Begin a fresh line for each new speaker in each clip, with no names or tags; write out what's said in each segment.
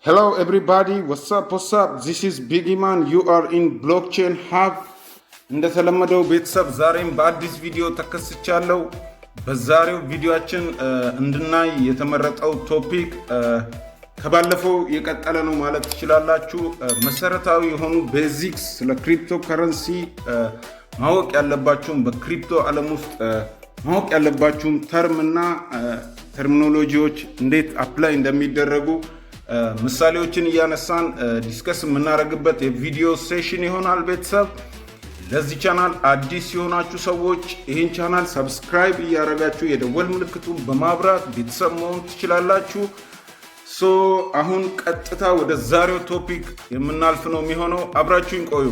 Hello everybody, what's up? This is Biggie Man. You are in Blockchain Hub. እንደተለመደው ቤተሰብ ዛሬም በአዲስ ቪዲዮ ተከስቻለሁ። በዛሬው ቪዲዮአችን እንድናይ የተመረጠው ቶፒክ ከባለፈው የቀጠለ ነው ማለት ትችላላችሁ። መሰረታዊ የሆኑ ቤዚክስ ስለ ክሪፕቶ ከረንሲ ማወቅ ያለባችሁም በክሪፕቶ ዓለም ውስጥ ማወቅ ያለባችሁም ተርምና ተርሚኖሎጂዎች እንዴት አፕላይ እንደሚደረጉ ምሳሌዎችን እያነሳን ዲስከስ የምናደርግበት የቪዲዮ ሴሽን ይሆናል። ቤተሰብ ለዚህ ቻናል አዲስ የሆናችሁ ሰዎች ይህን ቻናል ሰብስክራይብ እያደረጋችሁ የደወል ምልክቱን በማብራት ቤተሰብ መሆን ትችላላችሁ። አሁን ቀጥታ ወደ ዛሬው ቶፒክ የምናልፍ ነው የሚሆነው። አብራችሁን ቆዩ።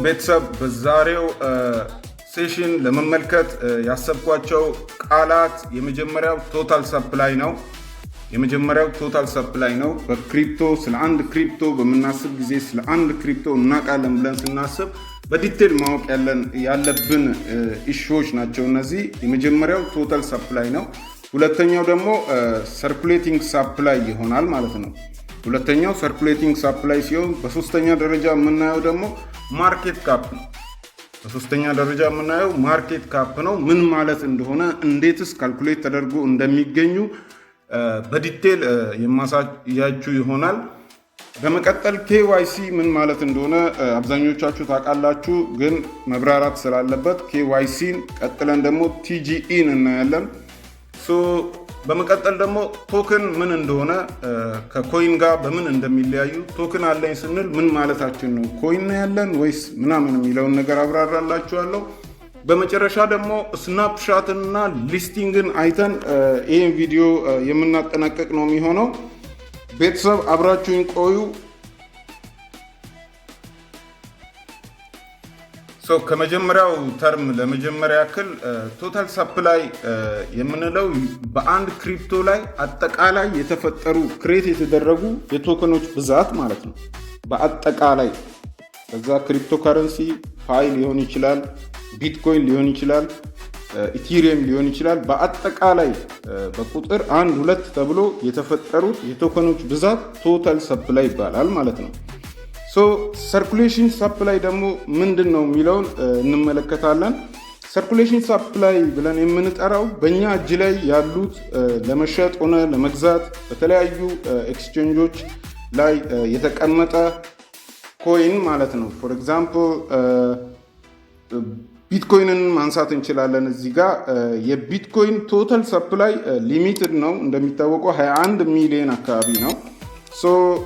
ቤተሰብ በዛሬው ሴሽን ለመመልከት ያሰብኳቸው ቃላት የመጀመሪያው ቶታል ሰፕላይ ነው። በክሪፕቶ ስለ አንድ ክሪፕቶ በምናስብ ጊዜ ስለ አንድ ክሪፕቶ እናውቃለን ብለን ስናስብ በዲቴል ማወቅ ያለብን ኢሹዎች ናቸው እነዚህ። የመጀመሪያው ቶታል ሰፕላይ ነው። ሁለተኛው ደግሞ ሰርኩሌቲንግ ሰፕላይ ይሆናል ማለት ነው። ሁለተኛው ሰርኩሌቲንግ ሰፕላይ ሲሆን በሶስተኛ ደረጃ የምናየው ደግሞ ማርኬት ካፕ ነው። ማርኬት ካፕ ነው። ምን ማለት እንደሆነ እንዴትስ ካልኩሌት ተደርጎ እንደሚገኙ በዲቴል የማሳያችሁ ይሆናል። በመቀጠል KYC ምን ማለት እንደሆነ አብዛኞቻችሁ ታውቃላችሁ፣ ግን መብራራት ስላለበት KYCን ቀጥለን ደግሞ TGEን እናያለን። በመቀጠል ደግሞ ቶክን ምን እንደሆነ ከኮይን ጋር በምን እንደሚለያዩ፣ ቶክን አለኝ ስንል ምን ማለታችን ነው፣ ኮይን ያለን ወይስ ምናምን የሚለውን ነገር አብራራላችኋለሁ። በመጨረሻ ደግሞ ስናፕሻትና ሊስቲንግን አይተን ይህን ቪዲዮ የምናጠናቀቅ ነው የሚሆነው። ቤተሰብ አብራችሁኝ ቆዩ። ከመጀመሪያው ተርም ለመጀመሪያ ያክል ቶታል ሰፕላይ የምንለው በአንድ ክሪፕቶ ላይ አጠቃላይ የተፈጠሩ ክሬት የተደረጉ የቶከኖች ብዛት ማለት ነው። በአጠቃላይ በዛ ክሪፕቶ ከረንሲ ፋይል ሊሆን ይችላል፣ ቢትኮይን ሊሆን ይችላል፣ ኢቲሪየም ሊሆን ይችላል። በአጠቃላይ በቁጥር 1 2 ተብሎ የተፈጠሩት የቶከኖች ብዛት ቶታል ሰፕላይ ይባላል ማለት ነው። ሰርኩሌሽን ሰፕላይ ደግሞ ምንድን ነው የሚለውን እንመለከታለን። ሰርኩሌሽን ሰፕላይ ብለን የምንጠራው በእኛ እጅ ላይ ያሉት ለመሸጥ ሆነ ለመግዛት በተለያዩ ኤክስቼንጆች ላይ የተቀመጠ ኮይን ማለት ነው። ፎር ኤግዛምፕል ቢትኮይንን ማንሳት እንችላለን። እዚህ ጋር የቢትኮይን ቶታል ሰፕላይ ሊሚትድ ነው። እንደሚታወቀው 21 ሚሊዮን አካባቢ ነው።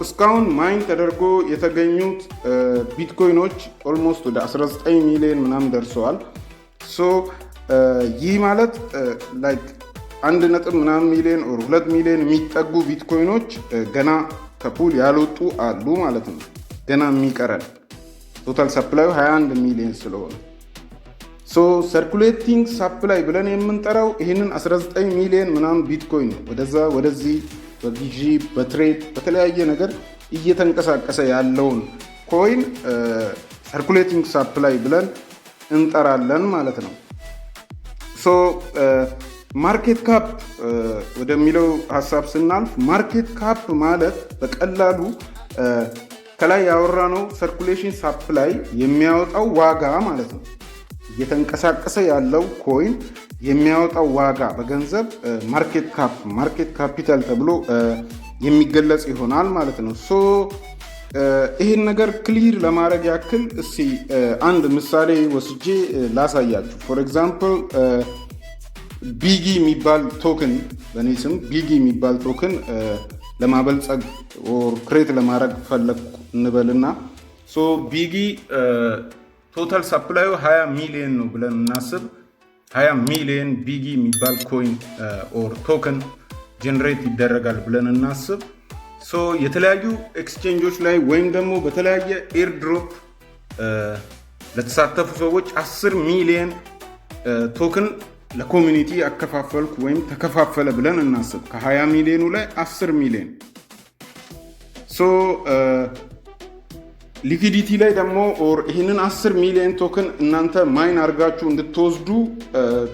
እስካሁን ማይን ተደርጎ የተገኙት ቢትኮይኖች ኦልሞስት ወደ 19 ሚሊዮን ምናምን ደርሰዋል። ይህ ማለት ላይክ 1 ምናምን ሚሊዮን ኦር 2 ሚሊዮን የሚጠጉ ቢትኮይኖች ገና ከፑል ያልወጡ አሉ ማለት ነው። ገና የሚቀረን ቶታል ሰፕላዩ 21 ሚሊዮን ስለሆነ ሰርኩሌቲንግ ሰፕላይ ብለን የምንጠራው ይህንን 19 ሚሊዮን ምናምን ቢትኮይን ነው ወደዛ ወደዚህ በግዢ በትሬድ በተለያየ ነገር እየተንቀሳቀሰ ያለውን ኮይን ሰርኩሌቲንግ ሰፕላይ ብለን እንጠራለን ማለት ነው። ማርኬት ካፕ ወደሚለው ሀሳብ ስናልፍ ማርኬት ካፕ ማለት በቀላሉ ከላይ ያወራነው ሰርኩሌሽን ሰፕላይ የሚያወጣው ዋጋ ማለት ነው። እየተንቀሳቀሰ ያለው ኮይን የሚያወጣው ዋጋ በገንዘብ ማርኬት ካፒታል ተብሎ የሚገለጽ ይሆናል ማለት ነው። ይህን ነገር ክሊር ለማድረግ ያክል እስቲ አንድ ምሳሌ ወስጄ ላሳያችሁ። ፎር ኤግዛምፕል ቢጊ የሚባል ቶክን በእኔ ስም ቢጊ የሚባል ቶክን ለማበልጸግ ኦር ክሬት ለማድረግ ፈለግኩ እንበልና ቢጊ ቶታል ሰፕላዩ 20 ሚሊዮን ነው ብለን እናስብ። 20 ሚሊዮን ቢጊ የሚባል ኮይን ኦር ቶከን ጀነሬት ይደረጋል ብለን እናስብ። የተለያዩ ኤክስቼንጆች ላይ ወይም ደግሞ በተለያየ ኤርድሮፕ ለተሳተፉ ሰዎች 10 ሚሊዮን ቶክን ለኮሚኒቲ አከፋፈልኩ ወይም ተከፋፈለ ብለን እናስብ። ከ20 ሚሊዮኑ ላይ 10 ሚሊዮን ሊኩዲቲ ላይ ደግሞ ይህንን 10 ሚሊዮን ቶክን እናንተ ማይን አድርጋችሁ እንድትወስዱ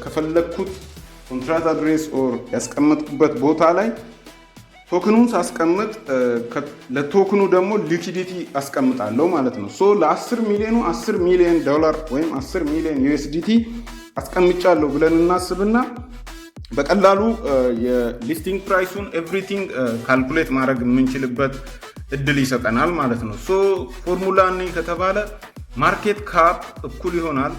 ከፈለግኩት ኮንትራት አድሬስ ኦር ያስቀመጥኩበት ቦታ ላይ ቶክኑን ሳስቀምጥ ለቶክኑ ደግሞ ሊኩዲቲ አስቀምጣለሁ ማለት ነው። ሶ ለ10 ሚሊዮኑ $10 ሚሊዮን ወይም 10 ሚሊዮን USDT አስቀምጫለሁ ብለን እናስብና በቀላሉ የሊስቲንግ ፕራይሱን ኤቭሪቲንግ ካልኩሌት ማድረግ የምንችልበት እድል ይሰጠናል ማለት ነው። ሶ ፎርሙላ እኔ ከተባለ ማርኬት ካፕ እኩል ይሆናል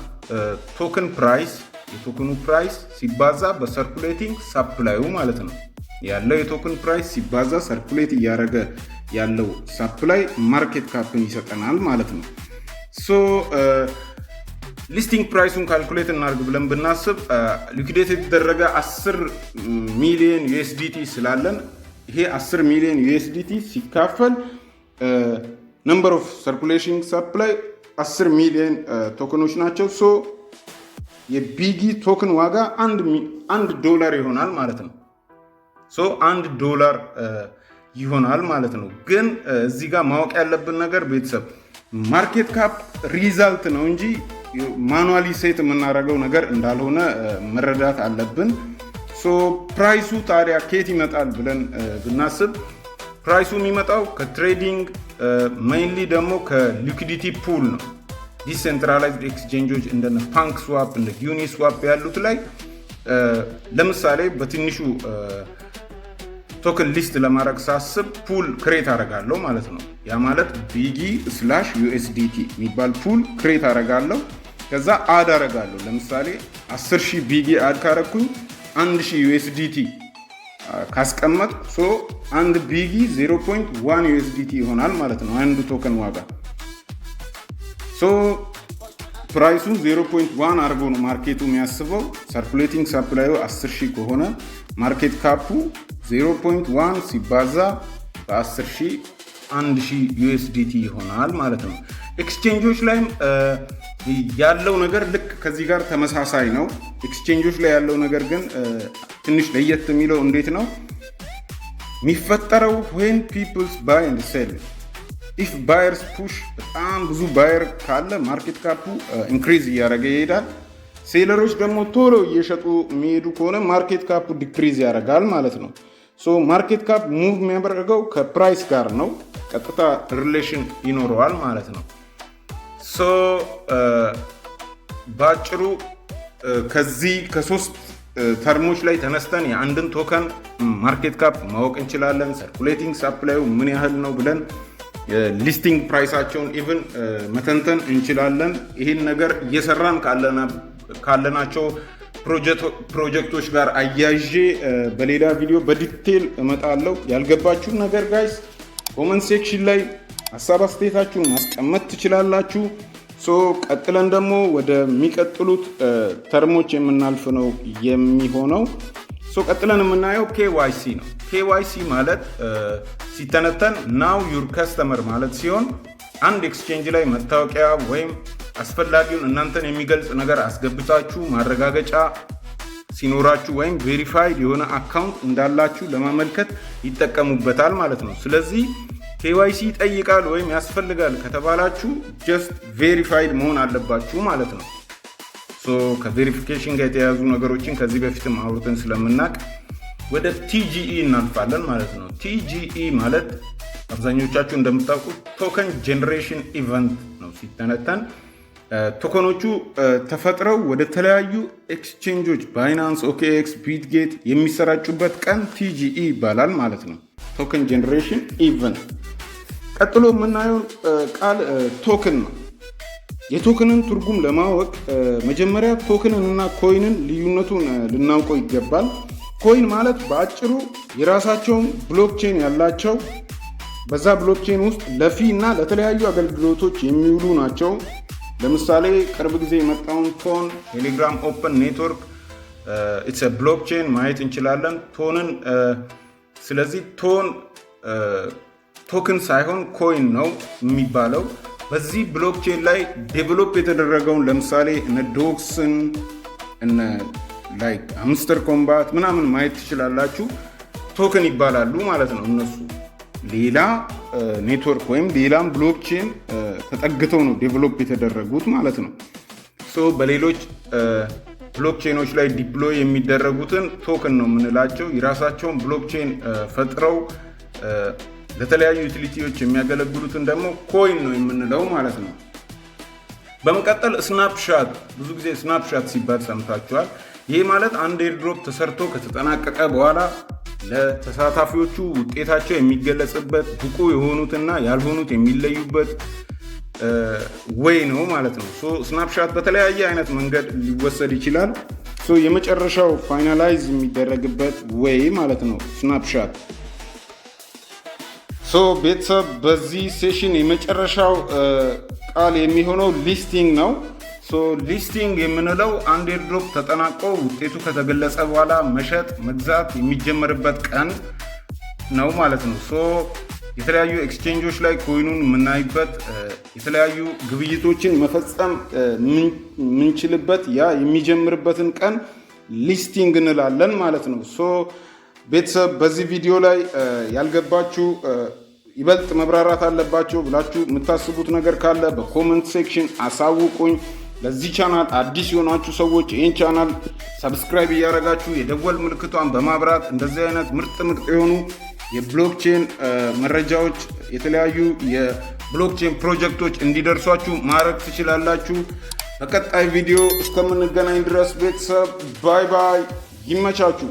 ቶክን ፕራይስ የቶክኑ ፕራይስ ሲባዛ በሰርኩሌቲንግ ሳፕላዩ ማለት ነው። ያለው የቶክን ፕራይስ ሲባዛ ሰርኩሌት እያደረገ ያለው ሳፕላይ ማርኬት ካፕን ይሰጠናል ማለት ነው። ሶ ሊስቲንግ ፕራይሱን ካልኩሌት እናድርግ ብለን ብናስብ ሊኩዴት የተደረገ 10 ሚሊዮን USDT ስላለን ይሄ 10 ሚሊዮን USDT ሲካፈል ነምበር ኦፍ ሰርኩሌሽን ሳፕላይ 10 ሚሊዮን ቶክኖች ናቸው። ሶ የቢጊ ቶክን ዋጋ $1 ይሆናል ማለት ነው። ሶ $1 ይሆናል ማለት ነው። ግን እዚህ ጋር ማወቅ ያለብን ነገር ቤተሰብ ማርኬት ካፕ ሪዛልት ነው እንጂ ማኑዋሊ ሴት የምናደርገው ነገር እንዳልሆነ መረዳት አለብን። ሶ ፕራይሱ ታዲያ ከየት ይመጣል ብለን ብናስብ ፕራይሱ የሚመጣው ከትሬዲንግ ሜይንሊ ደግሞ ከሊኩዲቲ ፑል ነው። ዲሴንትራላይዝድ ኤክስቼንጆች እንደነ ፓንክ ስዋፕ እንደ ዩኒ ስዋፕ ያሉት ላይ ለምሳሌ በትንሹ ቶክን ሊስት ለማድረግ ሳስብ ፑል ክሬት አደርጋለሁ ማለት ነው። ያ ማለት BIG/USDT የሚባል ፑል ክሬት አደርጋለሁ። ከዛ አድ አደርጋለሁ። ለምሳሌ 10,000 BIG አድ ካረኩኝ 1,000 USDT ካስቀመጥ ሶ አንድ BIG 0.1 USDT ይሆናል ማለት ነው አንዱ ቶከን ዋጋ። ሶ ፕራይሱ 0.1 አድርጎ ነው ማርኬቱ የሚያስበው። ሰርኩሌቲንግ ሳፕላዩ 10,000 ከሆነ ማርኬት ካፑ 0.1 ሲባዛ በ10,000 1,000 USDT ይሆናል ማለት ነው። ኤክስቼንጆች ላይም ያለው ነገር ልክ ከዚህ ጋር ተመሳሳይ ነው። ኤክስቼንጆች ላይ ያለው ነገር ግን ትንሽ ለየት የሚለው እንዴት ነው የሚፈጠረው? when people buy and sell if buyers push በጣም ብዙ ባየር ካለ ማርኬት ካፑ ኢንክሪዝ እያደረገ ይሄዳል። ሴለሮች ደግሞ ቶሎ እየሸጡ የሚሄዱ ከሆነ ማርኬት ካፑ ዲክሪዝ ያደርጋል ማለት ነው። ሶ ማርኬት ካፕ ሙቭ የሚያደርገው ከፕራይስ ጋር ነው። ቀጥታ ሪሌሽን ይኖረዋል ማለት ነው። ሶ ባጭሩ ከዚህ ከሶስት ተርሞች ላይ ተነስተን የአንድን ቶከን ማርኬት ካፕ ማወቅ እንችላለን። ሰርኩሌቲንግ ሳፕላዩ ምን ያህል ነው ብለን ሊስቲንግ ፕራይሳቸውን ኢቭን መተንተን እንችላለን። ይህን ነገር እየሰራን ካለናቸው ፕሮጀክቶች ጋር አያይዤ በሌላ ቪዲዮ በዲቴል እመጣለሁ። ያልገባችሁ ነገር ጋይስ ኮመንት ሴክሽን ላይ ሀሳብ አስተያየታችሁን ማስቀመጥ ትችላላችሁ። ሶ ቀጥለን ደግሞ ወደሚቀጥሉት ተርሞች የምናልፍ ነው የሚሆነው። ሶ ቀጥለን የምናየው KYC ነው። KYC ማለት ሲተነተን ናው ዩር ከስተመር ማለት ሲሆን አንድ ኤክስቼንጅ ላይ መታወቂያ ወይም አስፈላጊውን እናንተን የሚገልጽ ነገር አስገብታችሁ ማረጋገጫ ሲኖራችሁ ወይም ቬሪፋይድ የሆነ አካውንት እንዳላችሁ ለማመልከት ይጠቀሙበታል ማለት ነው። ስለዚህ KYC ይጠይቃል ወይም ያስፈልጋል ከተባላችሁ ጀስት ቬሪፋይድ መሆን አለባችሁ ማለት ነው። ሶ ከቬሪፊኬሽን ጋር የተያዙ ነገሮችን ከዚህ በፊትም አውርተን ስለምናቅ ወደ TGE እናልፋለን ማለት ነው። TGE ማለት አብዛኞቻችሁ እንደምታውቁት ቶከን ጄኔሬሽን ኢቨንት ነው። ሲተነተን ቶከኖቹ ተፈጥረው ወደ ተለያዩ ኤክስቼንጆች ባይናንስ፣ OKX፣ ቢትጌት የሚሰራጩበት ቀን TGE ይባላል ማለት ነው። ቶከን ጄኔሬሽን ኢቨንት። ቀጥሎ የምናየው ቃል ቶክን ነው። የቶክንን ትርጉም ለማወቅ መጀመሪያ ቶክንን እና ኮይንን ልዩነቱን ልናውቀው ይገባል። ኮይን ማለት በአጭሩ የራሳቸውን ብሎክቼን ያላቸው በዛ ብሎክቼን ውስጥ ለፊ እና ለተለያዩ አገልግሎቶች የሚውሉ ናቸው። ለምሳሌ ቅርብ ጊዜ የመጣውን ቶን ቴሌግራም ኦፕን ኔትወርክ ኢትስ አ ብሎክቼን ማየት እንችላለን። ቶንን ስለዚህ ቶክን ሳይሆን ኮይን ነው የሚባለው። በዚህ ብሎክቼን ላይ ዴቨሎፕ የተደረገውን ለምሳሌ እነ ዶክስን እነ ላይክ ሃምስተር ኮምባት ምናምን ማየት ትችላላችሁ። ቶክን ይባላሉ ማለት ነው። እነሱ ሌላ ኔትወርክ ወይም ሌላም ብሎክቼን ተጠግተው ነው ዴቨሎፕ የተደረጉት ማለት ነው። ሶ በሌሎች ብሎክቼኖች ላይ ዲፕሎይ የሚደረጉትን ቶክን ነው የምንላቸው። የራሳቸውን ብሎክቼን ፈጥረው ለተለያዩ ዩቲሊቲዎች የሚያገለግሉትን ደግሞ ኮይን ነው የምንለው ማለት ነው። በመቀጠል ስናፕሻት፣ ብዙ ጊዜ ስናፕሻት ሲባል ሰምታችኋል። ይህ ማለት አንድ ኤርድሮፕ ተሰርቶ ከተጠናቀቀ በኋላ ለተሳታፊዎቹ ውጤታቸው የሚገለጽበት፣ ብቁ የሆኑትና ያልሆኑት የሚለዩበት ወይ ነው ማለት ነው። ስናፕሻት በተለያየ አይነት መንገድ ሊወሰድ ይችላል። የመጨረሻው ፋይናላይዝ የሚደረግበት ወይ ማለት ነው ስናፕሻት። ቤተሰብ በዚህ ሴሽን የመጨረሻው ቃል የሚሆነው ሊስቲንግ ነው። ሊስቲንግ የምንለው አንድ ኤርድሮፕ ተጠናቆ ውጤቱ ከተገለጸ በኋላ መሸጥ መግዛት የሚጀመርበት ቀን ነው ማለት ነው። የተለያዩ ኤክስቼንጆች ላይ ኮይኑን የምናይበት፣ የተለያዩ ግብይቶችን መፈጸም የምንችልበት ያ የሚጀምርበትን ቀን ሊስቲንግ እንላለን ማለት ነው። ቤተሰብ በዚህ ቪዲዮ ላይ ያልገባችሁ ይበልጥ መብራራት አለባቸው ብላችሁ የምታስቡት ነገር ካለ በኮመንት ሴክሽን አሳውቁኝ። ለዚህ ቻናል አዲስ የሆናችሁ ሰዎች ይህን ቻናል ሰብስክራይብ እያደረጋችሁ የደወል ምልክቷን በማብራት እንደዚህ አይነት ምርጥ የሆኑ የብሎክቼን መረጃዎች፣ የተለያዩ የብሎክቼን ፕሮጀክቶች እንዲደርሷችሁ ማድረግ ትችላላችሁ። በቀጣይ ቪዲዮ እስከምንገናኝ ድረስ ቤተሰብ ባይ ባይ፣ ይመቻችሁ።